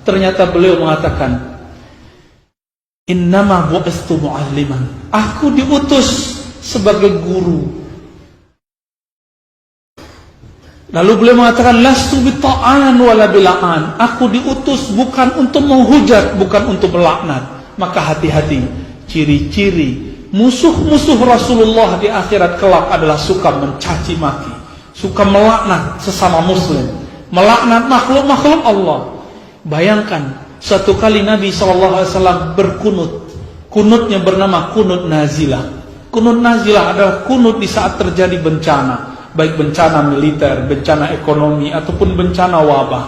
Ternyata beliau mengatakan, innama bu'istu mu'alliman, aku diutus sebagai guru. Lalu beliau mengatakan, lastu bita'an wala bila'an, aku diutus bukan untuk menghujat, bukan untuk melaknat. Maka hati-hati, ciri-ciri musuh-musuh Rasulullah di akhirat kelak adalah suka mencaci maki, suka melaknat sesama muslim, melaknat makhluk-makhluk Allah. Bayangkan, suatu kali Nabi SAW berkunut. Kunutnya bernama kunut nazilah. Kunut nazilah adalah kunut di saat terjadi bencana, baik bencana militer, bencana ekonomi, ataupun bencana wabah.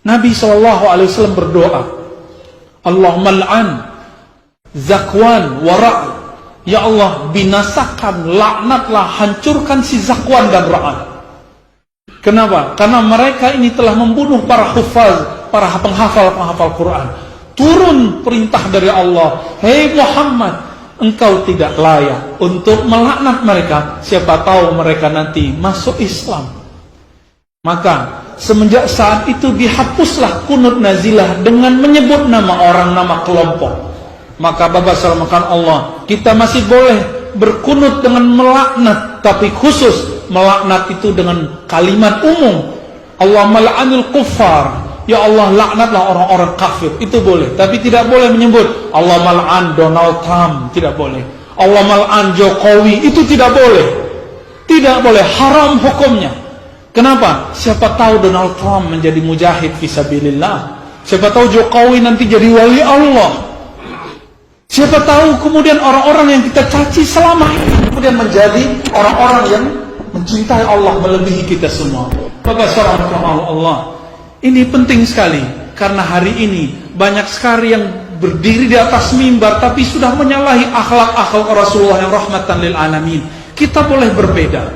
Nabi SAW berdoa, Allahumma al'an Zakwan wa Ra'ad, ya Allah, binasakan, laknatlah, hancurkan si Zakwan dan Ra'ad. Kenapa? Karena mereka ini telah membunuh para hufaz, para penghafal Quran. Turun perintah dari Allah, hei Muhammad, engkau tidak layak untuk melaknat mereka. Siapa tahu mereka nanti masuk Islam. Maka semenjak saat itu dihapuslah kunut nazilah dengan menyebut nama orang, nama kelompok. Maka Bapak salamakan Allah, kita masih boleh berkunut dengan melaknat, tapi khusus melaknat itu dengan kalimat umum. Allahumma la'anil kuffar, ya Allah, laknatlah orang-orang kafir. Itu boleh, tapi tidak boleh menyebut Allahumma la'an Donald Trump, tidak boleh. Allahumma la'an Jokowi, itu tidak boleh. Tidak boleh, haram hukumnya. Kenapa? Siapa tahu Donald Trump menjadi mujahid fisabilillah. Siapa tahu Jokowi nanti jadi wali Allah. Siapa tahu kemudian orang-orang yang kita caci selama ini kemudian menjadi orang-orang yang mencintai Allah melebihi kita semua. Bapak salamakallahu Allah. Ini penting sekali, karena hari ini banyak sekali yang berdiri di atas mimbar tapi sudah menyalahi akhlak-akhlak Rasulullah yang rahmatan lil alamin. Kita boleh berbeda.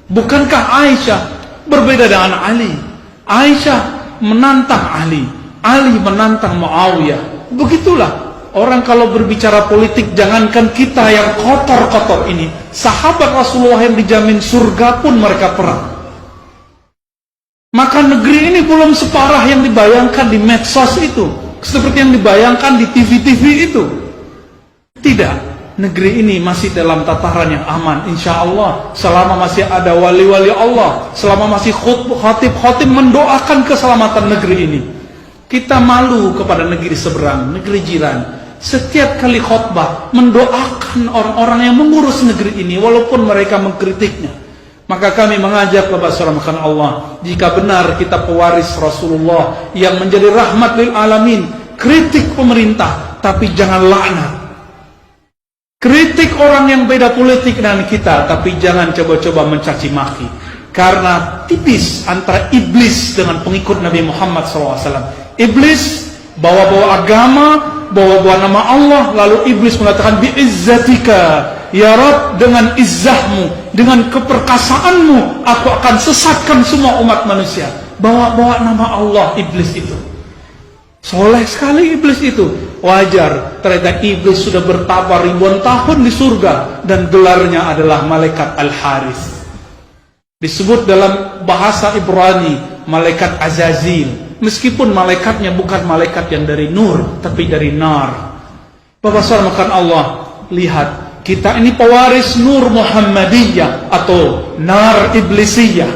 Bukankah Aisyah berbeda dengan Ali? Aisyah menantang Ali, Ali menantang Muawiyah. Begitulah orang kalau berbicara politik, jangankan kita yang kotor-kotor ini, sahabat Rasulullah yang dijamin surga pun mereka perang. Maka negeri ini belum separah yang dibayangkan di medsos itu, seperti yang dibayangkan di TV-TV itu. Tidak, negeri ini masih dalam tataran yang aman, insya Allah. Selama masih ada wali-wali Allah, selama masih khatib-khatib mendoakan keselamatan negeri ini. Kita malu kepada negeri seberang, negeri jiran. Setiap kali khutbah mendoakan orang-orang yang mengurus negeri ini, walaupun mereka mengkritiknya. Maka kami mengajak Bapak salamakan Allah, jika benar kita pewaris Rasulullah yang menjadi rahmat lil alamin, kritik pemerintah tapi jangan laknat. Kritik orang yang beda politik dengan kita, tapi jangan coba-coba mencaci maki. Karena tipis antara iblis dengan pengikut Nabi Muhammad SAW. Iblis bawa-bawa agama, bawa-bawa nama Allah, lalu iblis mengatakan bi'izzatika ya Rabb, dengan izzahmu, dengan keperkasaanmu aku akan sesatkan semua umat manusia. Bawa-bawa nama Allah iblis itu. Soleh sekali iblis itu. Wajar, ternyata iblis sudah bertapa ribuan tahun di surga dan gelarnya adalah malaikat Al-Haris. Disebut dalam bahasa Ibrani malaikat Azazil. Meskipun malaikatnya bukan malaikat yang dari nur, tapi dari nar. Bapak salamakan Allah, lihat, kita ini pewaris nur Muhammadiyah atau nar iblisiyah.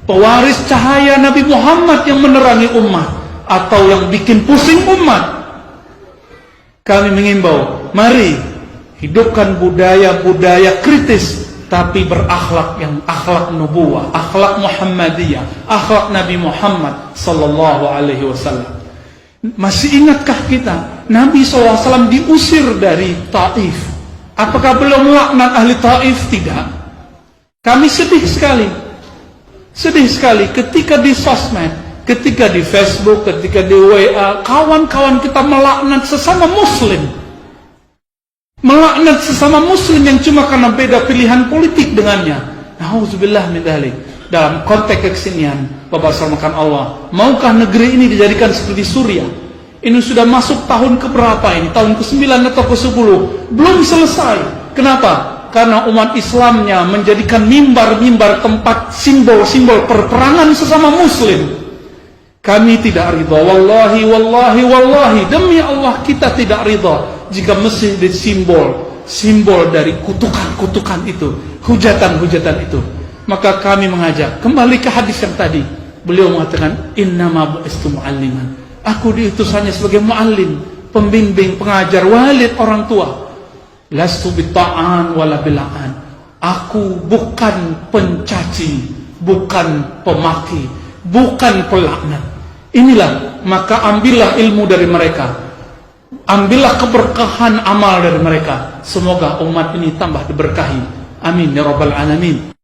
Pewaris cahaya Nabi Muhammad yang menerangi umat, atau yang bikin pusing umat. Kami mengimbau, mari hidupkan budaya-budaya kritis, tapi berakhlak yang akhlak nubuwah, akhlak Muhammadiyah, akhlak Nabi Muhammad sallallahu alaihi wasallam. Masih ingatkah kita Nabi SAW diusir dari Taif? Apakah beliau melaknat ahli Taif? Tidak. Kami sedih sekali ketika di sosmed, ketika di Facebook, ketika di WA, kawan-kawan kita melaknat sesama muslim. Melaknat sesama muslim yang cuma karena beda pilihan politik dengannya. Nauzubillah min dzalik. Dalam konteks kekinian, Bapak salamakan Allah, maukah negeri ini dijadikan seperti Suriah? Ini sudah masuk tahun keberapa ini? Tahun ke-9 atau ke-10? Belum selesai. Kenapa? Karena umat Islamnya menjadikan mimbar-mimbar tempat simbol-simbol perperangan sesama muslim. Kami tidak ridha. Wallahi, wallahi, wallahi, demi Allah kita tidak ridha jika masjid simbol dari kutukan-kutukan itu, hujatan-hujatan itu. Maka kami mengajak kembali ke hadis yang tadi. Beliau mengatakan, innama bu'istu mu'alliman. Aku diutus hanya sebagai mu'allim, pembimbing, pengajar, walid, orang tua. Lastu bitta'an wala bila'an. Aku bukan pencaci, bukan pemaki, bukan pelaknat. Inilah, maka ambillah ilmu dari mereka, ambillah keberkahan amal dari mereka. Semoga umat ini tambah diberkahi. Amin ya rabbal alamin.